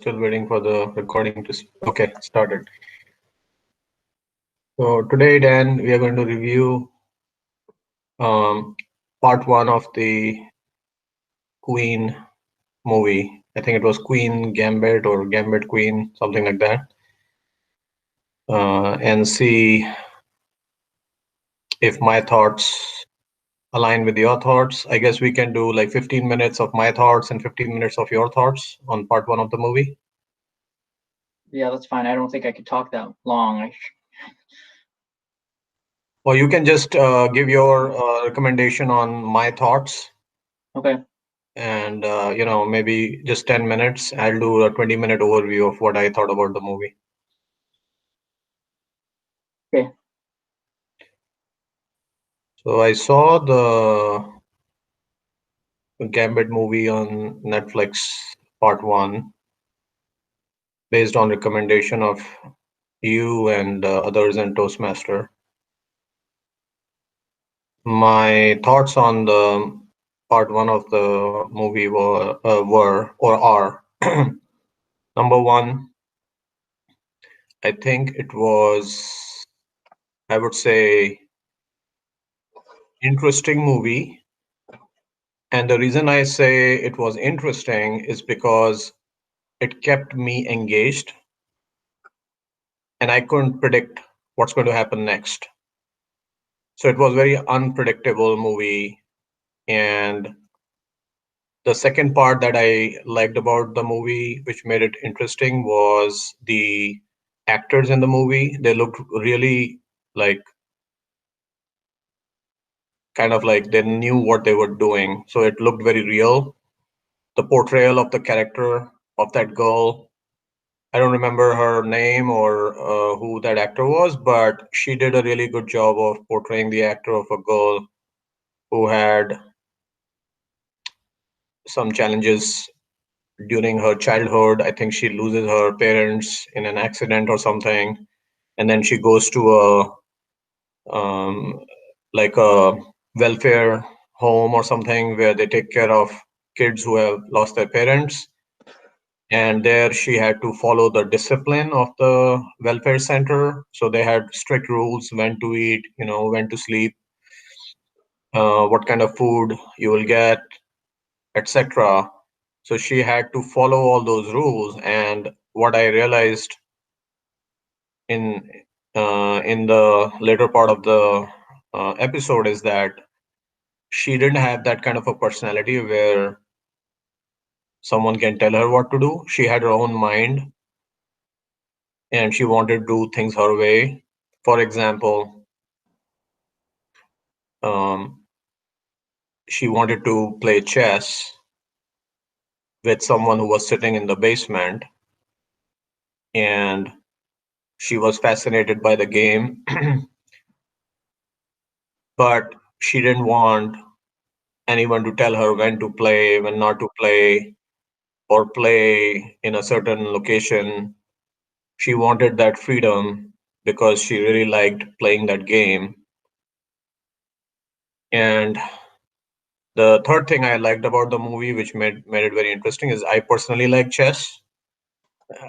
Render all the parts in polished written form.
Still waiting for the recording to. Okay, started. So today, Dan, we are going to review um, part one of the Queen movie. I think it was Queen Gambit or Gambit Queen, something like that. And see if my thoughts align with your thoughts. I guess we can do like 15 minutes of my thoughts and 15 minutes of your thoughts on part one of the movie. Yeah, that's fine. I don't think I could talk that long. Or you can just give your recommendation on my thoughts Okay. and maybe just 10 minutes. I'll do a 20-minute overview of what I thought about the movie. Okay. So I saw the Gambit movie on Netflix part one based on recommendation of you and others in Toastmaster. My thoughts on the part one of the movie were or are number one, I think it was, I would say, interesting movie. And the reason I say it was interesting is because it kept me engaged and I couldn't predict what's going to happen next. So it was very unpredictable movie. And the second part that I liked about the movie, which made it interesting, was the actors in the movie. They looked really like kind of like they knew what they were doing. So it looked very real. The portrayal of the character of that girl, I don't remember her name or who that actor was, but she did a really good job of portraying the actor of a girl who had some challenges during her childhood. I think she loses her parents in an accident or something, and then she goes to um, a welfare home or something where they take care of kids who have lost their parents. And there she had to follow the discipline of the welfare center. So they had strict rules: when to eat, when to sleep, what kind of food you will get, etc. So she had to follow all those rules. And what I realized in in the later part of the episode is that she didn't have that kind of a personality where someone can tell her what to do. She had her own mind and she wanted to do things her way. For example, um, she wanted to play chess with someone who was sitting in the basement, and she was fascinated by the game, but she didn't want anyone to tell her when to play, when not to play, or play in a certain location. She wanted that freedom because she really liked playing that game. And the third thing I liked about the movie, which made it very interesting, is I personally like chess.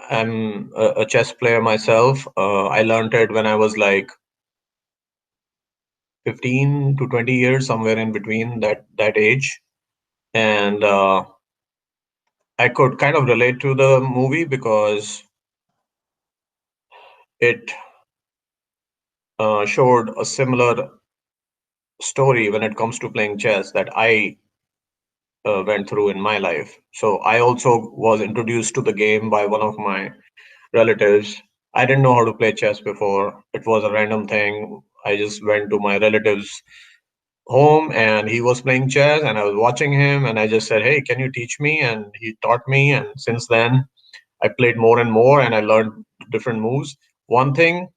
I'm a chess player myself. I learned it when I was like 15 to 20 years, somewhere in between that age. And I could kind of relate to the movie because it showed a similar story when it comes to playing chess that I went through in my life. So I also was introduced to the game by one of my relatives. I didn't know how to play chess before. It was a random thing. I just went to my relative's home and he was playing chess and I was watching him and I just said, "Hey, can you teach me?" And he taught me. And since then, I played more and more and I learned different moves. One thing,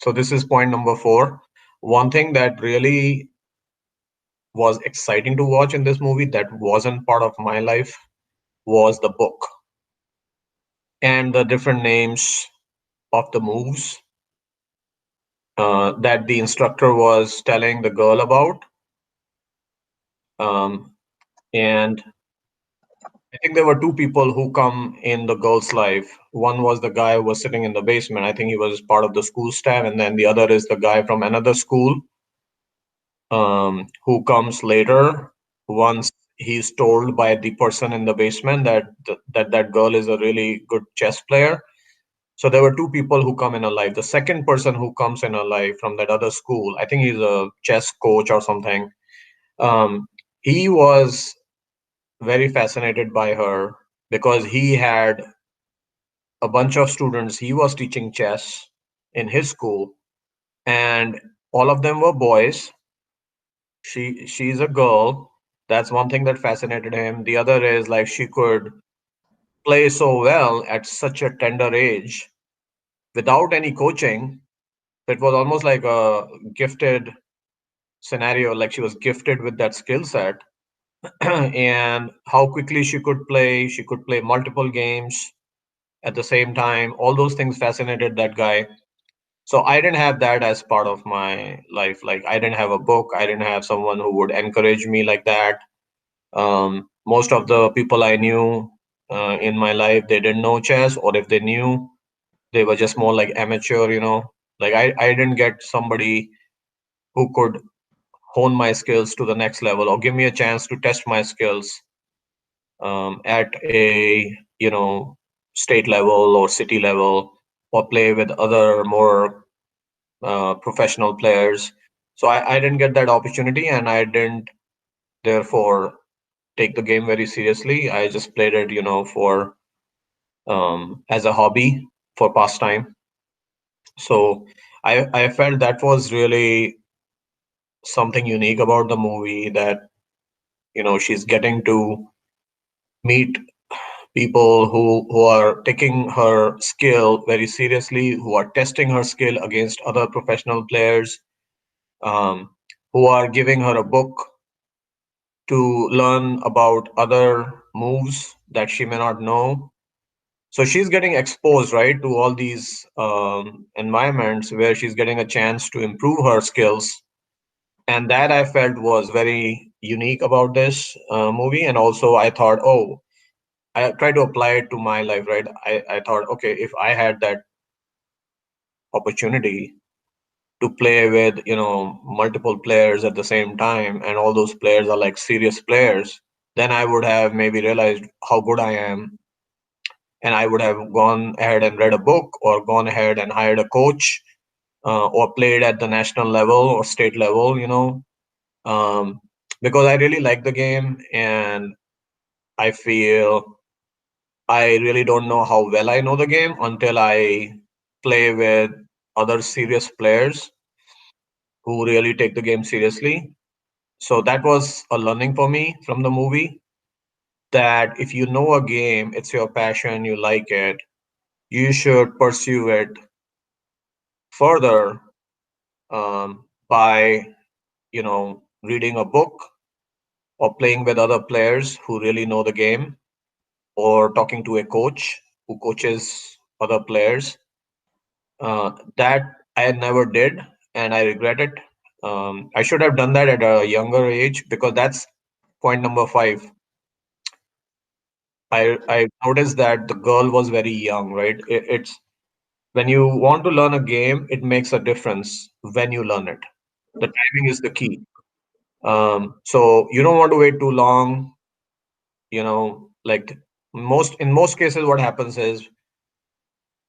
so this is point number four. One thing that really was exciting to watch in this movie that wasn't part of my life was the book and the different names of the moves that the instructor was telling the girl about. Um, and I think there were two people who come in the girl's life. One was the guy who was sitting in the basement. I think he was part of the school staff, and then the other is the guy from another school, who comes later once he's told by the person in the basement that that girl is a really good chess player. So there were two people who come in her life. The second person who comes in her life from that other school, I think he's a chess coach or something. Um, he was very fascinated by her because he had a bunch of students he was teaching chess in his school, and all of them were boys. She's a girl. That's one thing that fascinated him. The other is like she could play so well at such a tender age without any coaching. It was almost like a gifted scenario, like she was gifted with that skill set. And how quickly she could play. She could play multiple games at the same time. All those things fascinated that guy. So I didn't have that as part of my life. Like I didn't have a book. I didn't have someone who would encourage me like that. Most of the people I knew in my life, they didn't know chess, or if they knew, they were just more like amateur, you know. Like I didn't get somebody who could hone my skills to the next level or give me a chance to test my skills at a, state level or city level, or play with other more professional players. So I didn't get that opportunity, and I didn't therefore take the game very seriously. I just played it, for as a hobby, for pastime. So I felt that was really something unique about the movie, that she's getting to meet people who are taking her skill very seriously, who are testing her skill against other professional players, um, who are giving her a book to learn about other moves that she may not know. So she's getting exposed, right, to all these environments where she's getting a chance to improve her skills. And that I felt was very unique about this movie. And also, I thought, oh, I tried to apply it to my life, right? I thought, okay, if I had that opportunity to play with, multiple players at the same time, and all those players are like serious players, then I would have maybe realized how good I am, and I would have gone ahead and read a book, or gone ahead and hired a coach, or played at the national level or state level, um, because I really like the game, and I feel I really don't know how well I know the game until I play with other serious players who really take the game seriously. So that was a learning for me from the movie, that if you know a game, it's your passion, you like it, you should pursue it further, by reading a book, or playing with other players who really know the game, or talking to a coach who coaches other players. That I never did, and I regret it. I should have done that at a younger age, because that's point number five. I noticed that the girl was very young, right? It's when you want to learn a game, it makes a difference when you learn it. The timing is the key. So you don't want to wait too long. Like in most cases, what happens is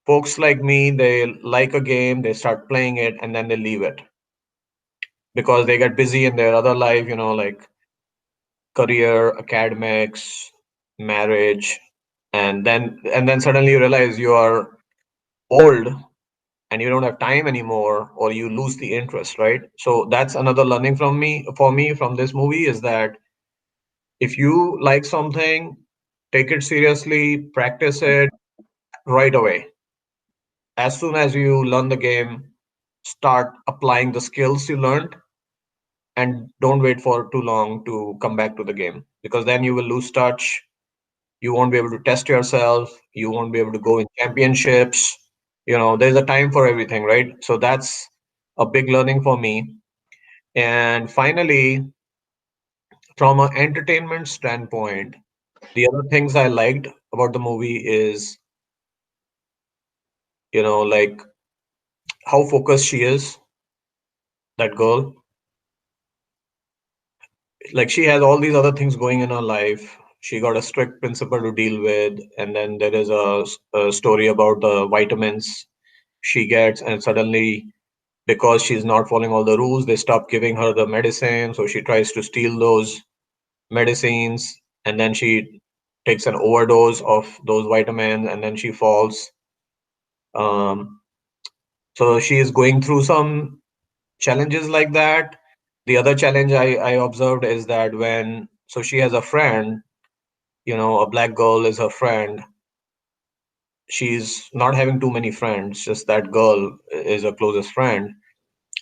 folks like me, they like a game, they start playing it, and then they leave it because they get busy in their other life. Like career, academics, marriage, and then suddenly you realize you are old and you don't have time anymore, or you lose the interest, right? So that's another learning from me for me from this movie, is that if you like something, take it seriously, practice it right away. As soon as you learn the game, start applying the skills you learned, and don't wait for too long to come back to the game, because then you will lose touch. You won't be able to test yourself. You won't be able to go in championships. There's a time for everything, right? So that's a big learning for me. And finally, from an entertainment standpoint, The other things I liked about the movie is, like how focused she is, that girl. Like she has all these other things going in her life. She got a strict principal to deal with, and then there is a story about the vitamins she gets, and suddenly, because she's not following all the rules, they stop giving her the medicine. So she tries to steal those medicines, and then she takes an overdose of those vitamins, and then she falls. Um, so she is going through some challenges like that. The other challenge I observed is that so she has a friend, a black girl is her friend. She's not having too many friends, just that girl is her closest friend.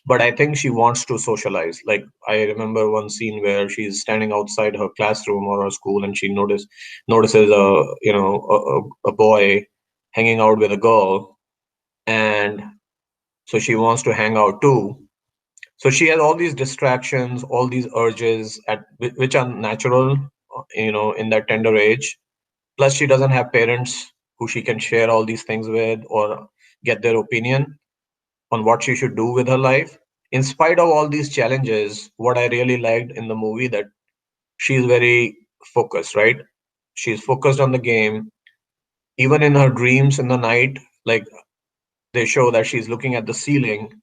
But I think she wants to socialize. Like I remember one scene where she's standing outside her classroom or her school, and she notices a boy hanging out with a girl, and so she wants to hang out too. So she has all these distractions, all these urges which are natural, in that tender age. Plus, she doesn't have parents who she can share all these things with or get their opinion on what she should do with her life. In spite of all these challenges, what I really liked in the movie that she's very focused, right? She's focused on the game. Even in her dreams in the night, like they show that she's looking at the ceiling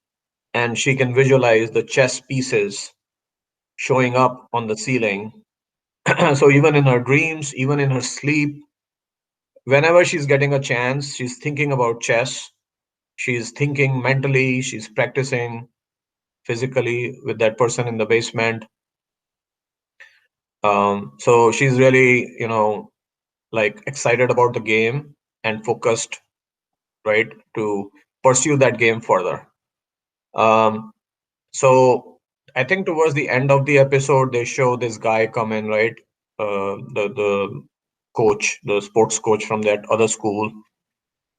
and she can visualize the chess pieces showing up on the ceiling. So even in her dreams, even in her sleep, whenever she's getting a chance, she's thinking about chess. She's thinking mentally, she's practicing physically with that person in the basement. So she's really, like excited about the game and focused, right, to pursue that game further. Um, so I think towards the end of the episode, they show this guy come in, right? The coach, the sports coach from that other school,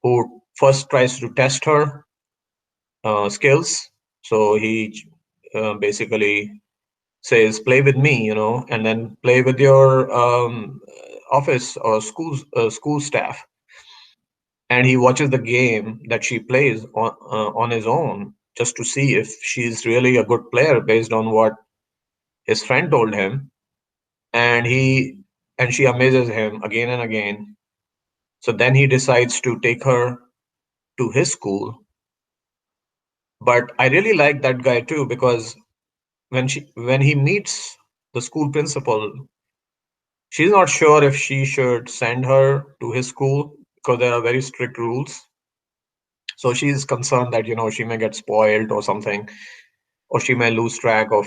who first tries to test her skills. So he basically says, "Play with me," and then play with your office or school staff. And he watches the game that she plays on his own just to see if she's really a good player based on what his friend told him. And she amazes him again and again. So then he decides to take her to his school. But I really like that guy too, because when he meets the school principal, she's not sure if she should send her to his school because there are very strict rules. So she's concerned that she may get spoiled or something, or she may lose track of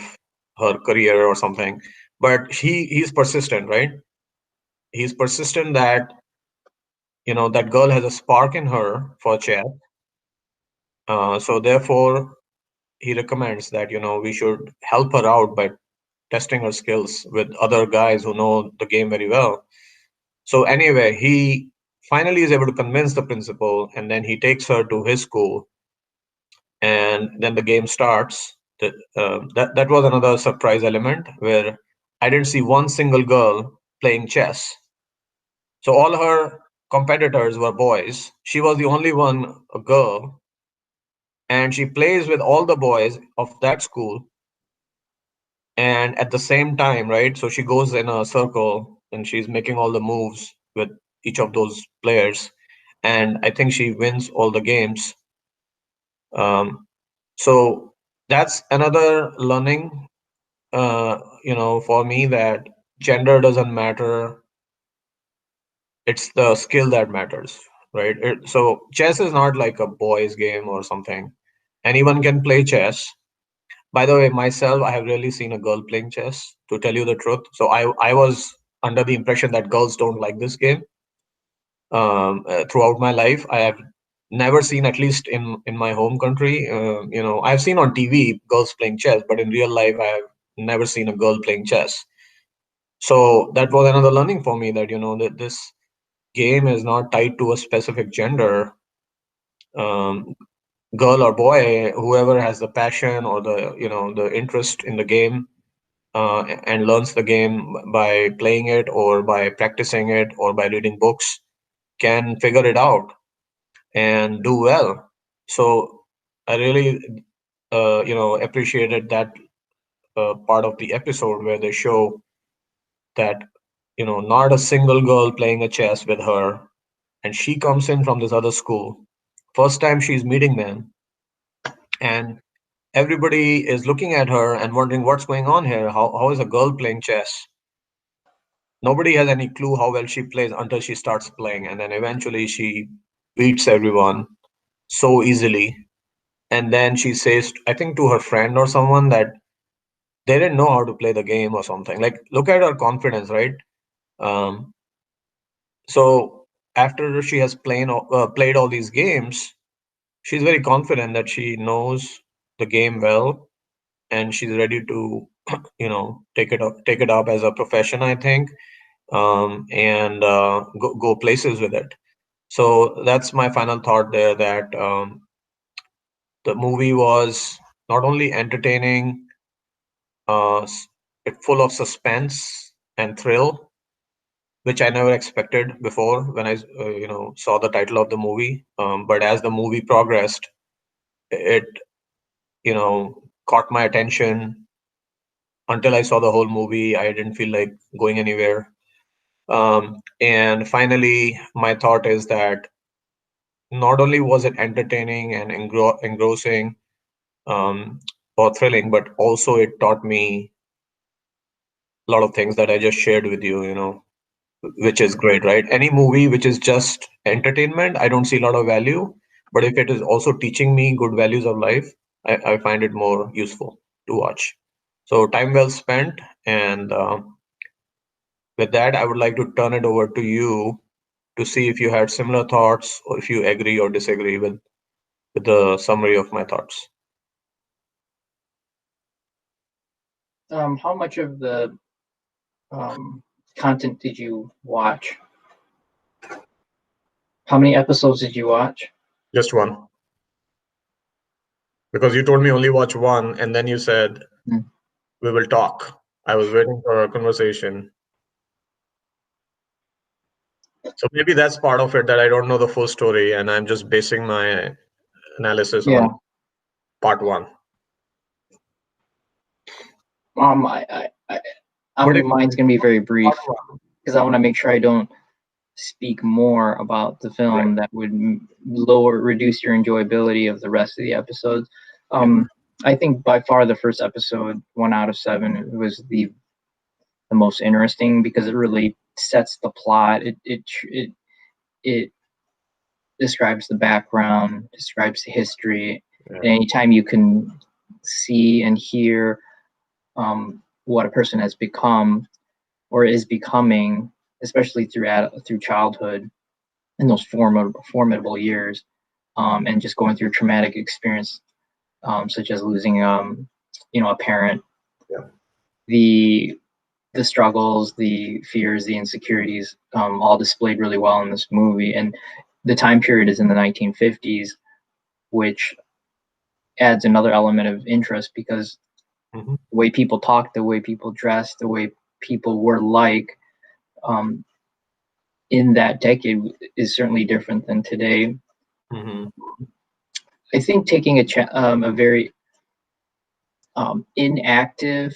her career or something. But he's persistent, right? He's persistent that that girl has a spark in her for chess. So therefore, he recommends that we should help her out by testing her skills with other guys who know the game very well. So anyway, he finally is able to convince the principal, and then he takes her to his school, and then the game starts. That was another surprise element where I didn't see one single girl playing chess. So all her competitors were boys. She was the only one, a girl, and she plays with all the boys of that school. And at the same time, right? So she goes in a circle and she's making all the moves with each of those players. And I think she wins all the games. So that's another learning, for me, that gender doesn't matter. It's the skill that matters, right? So chess is not like a boys' game or something. Anyone can play chess. By the way, myself, I have rarely seen a girl playing chess, to tell you the truth. So I was under the impression that girls don't like this game. Throughout my life, I have never seen, at least in my home country, I've seen on TV girls playing chess, but in real life, I have never seen a girl playing chess. So that was another learning for me, that that this game is not tied to a specific gender. Um, Girl or boy, whoever has the passion or the interest in the game, and learns the game by playing it or by practicing it or by reading books can figure it out and do well. So I really, appreciated that part of the episode where they show that, not a single girl playing a chess with her, and she comes in from this other school. First time she's meeting them, and everybody is looking at her and wondering what's going on here. How is a girl playing chess? Nobody has any clue how well she plays until she starts playing, and then eventually she beats everyone so easily. And then she says, I think to her friend or someone, that they didn't know how to play the game or something. Like, look at her confidence, right? Um, so after she has played all these games, she's very confident that she knows the game well, and she's ready to, take it up as a profession, I think, and go places with it. So that's my final thought there. That the movie was not only entertaining, it full of suspense and thrill, which I never expected before when I saw the title of the movie. But as the movie progressed, it caught my attention. Until I saw the whole movie, I didn't feel like going anywhere. And finally, my thought is that not only was it entertaining and engrossing, um, or thrilling, but also it taught me a lot of things that I just shared with you, which is great, right? Any movie which is just entertainment, I don't see a lot of value. But if it is also teaching me good values of life, I find it more useful to watch. So time well spent. And with that, I would like to turn it over to you to see if you had similar thoughts or if you agree or disagree with the summary of my thoughts. How much of the content did you watch? How many episodes did you watch? Just one. Because you told me only watch one, and then you said Hmm. we will talk. I was waiting for a conversation. So maybe that's part of it, that I don't know the full story and I'm just basing my analysis Yeah. on part one. But if Mine's gonna be very brief part one, because I want to make sure I don't speak more about the right? film that would reduce your enjoyability of the rest of the episodes. Yeah. Um, I think by far the first episode, 1 out of 7, was the most interesting because it really sets the plot. It describes the background, describes the history, Yeah. and anytime you can see and hear what a person has become or is becoming, especially through childhood in those formidable years, and just going through a traumatic experience, such as losing, a parent, Yeah. the the struggles, the fears, the insecurities, all displayed really well in this movie. And the time period is in the 1950s, which adds another element of interest because Hmm. the way people talk, the way people dress, the way people were like, um, in that decade is certainly different than today. Hmm. I think taking a very inactive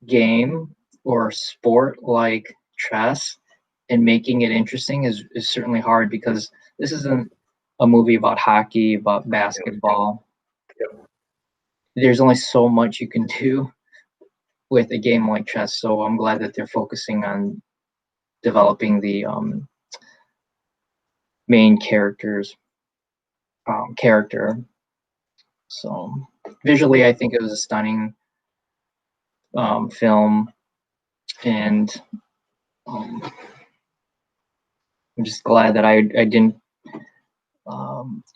game or sport like chess and making it interesting is certainly hard because this isn't a movie about hockey, about basketball. Yeah. There's only so much you can do with a game like chess. So I'm glad that they're focusing on developing the main character. So visually, I think it was a stunning film, and um, I'm just glad that I didn't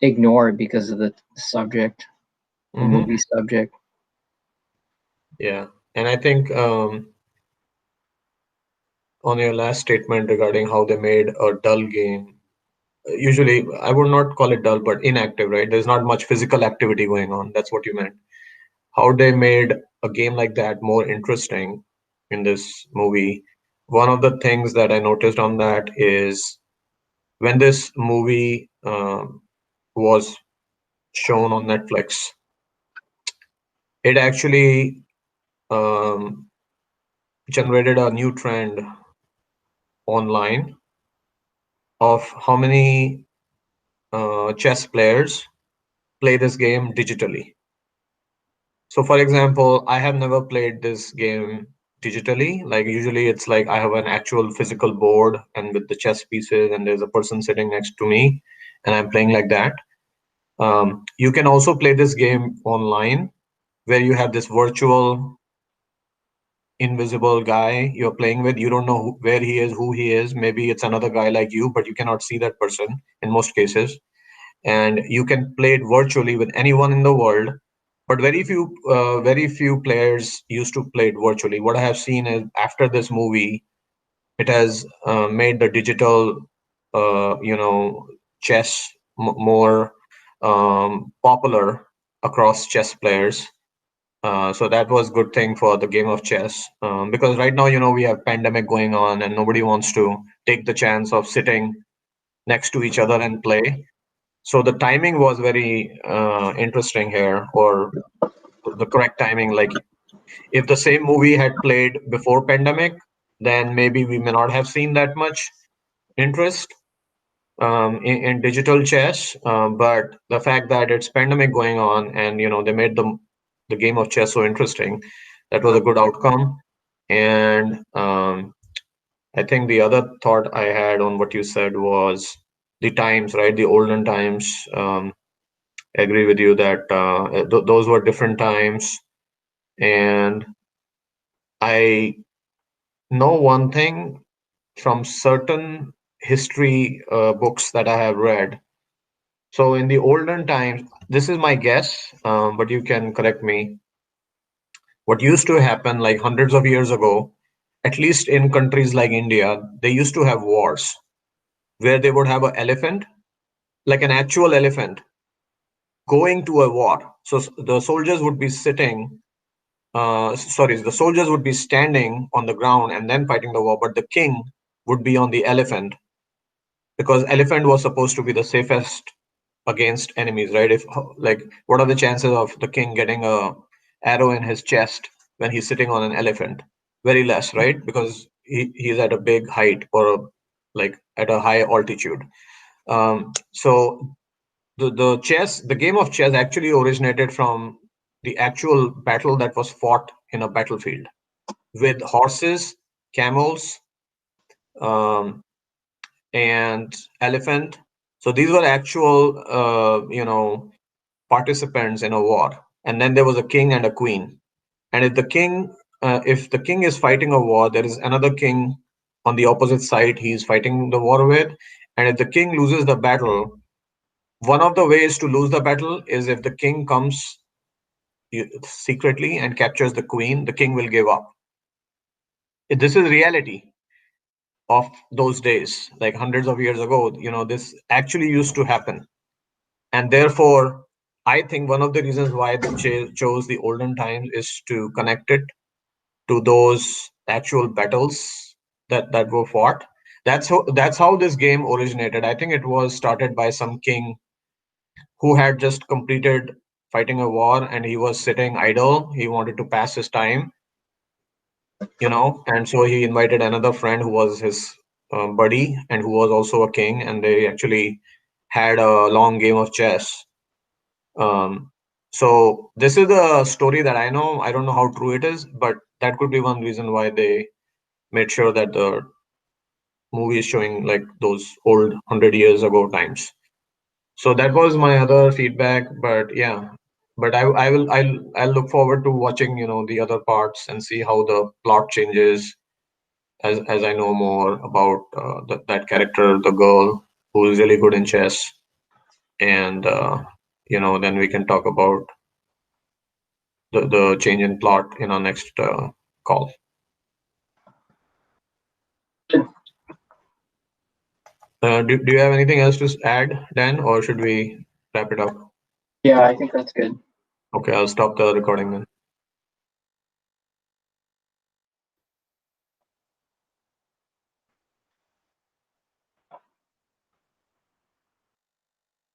ignore it because of the subject, the Hmm. movie subject. Yeah. And I think, on your last statement regarding how they made a dull game, usually I would not call it dull, but inactive, right? There's not much physical activity going on. That's what you meant. how they made a game like that more interesting in this movie. One of the things that I noticed on that is when this movie was shown on Netflix, it actually um, generated a new trend online of how many chess players play this game digitally. So, for example, I have never played this game digitally. Like, usually it's like I have an actual physical board and with the chess pieces, and there's a person sitting next to me, and I'm playing like that. You can also play this game online where you have this virtual invisible guy you're playing with. You don't know where he is, who he is. Maybe it's another guy like you, but you cannot see that person in most cases. And you can play it virtually with anyone in the world. But very few players used to play it virtually. What I have seen is after this movie, it has made the digital, chess more popular across chess players. So that was good thing for the game of chess, because right now, we have pandemic going on and nobody wants to take the chance of sitting next to each other and play. So the timing was very interesting here, or the correct timing. Like if the same movie had played before pandemic, then maybe we may not have seen that much interest in digital chess. But the fact that it's pandemic going on, and they made the game of chess so interesting, that was a good outcome. And I think the other thought I had on what you said was the times, right? The olden times. I agree with you that those were different times. And I know one thing from certain history books that I have read. So in the olden times, this is my guess, but you can correct me. What used to happen like hundreds of years ago, at least in countries like India, they used to have wars where they would have an elephant, like an actual elephant, going to a war. So the soldiers would be sitting, sorry, the soldiers would be standing on the ground and then fighting the war, but the king would be on the elephant because elephant was supposed to be the safest against enemies, right? If like, what are the chances of the king getting a arrow in his chest when he's sitting on an elephant? Very less, right? Because he's at a big height, or like at a high altitude. So the game of chess actually originated from the actual battle that was fought in a battlefield with horses, camels, um, and elephant. So these were actual, participants in a war. And then there was a king and a queen. And if the king is fighting a war, there is another king on the opposite side he's fighting the war with. And if the king loses the battle, one of the ways to lose the battle is if the king comes secretly and captures the queen, the king will give up. This is reality of those days, like hundreds of years ago. This actually used to happen. And therefore, I think one of the reasons why they chose the olden times is to connect it to those actual battles that were fought. That's how this game originated. I think it was started by some king who had just completed fighting a war and he was sitting idle. He wanted to pass his time, and so he invited another friend who was his buddy and who was also a king, and they actually had a long game of chess. So this is the story that I know. I don't know how true it is, but that could be one reason why they made sure that the movie is showing like those old 100 years ago times. So that was my other feedback. But yeah, but I'll look forward to watching the other parts and see how the plot changes as I know more about that character, the girl who is really good in chess, and then we can talk about the change in plot in our next call. Do you have anything else to add, Dan, or should we wrap it up? Yeah, I think that's good. Okay, I'll stop the recording then.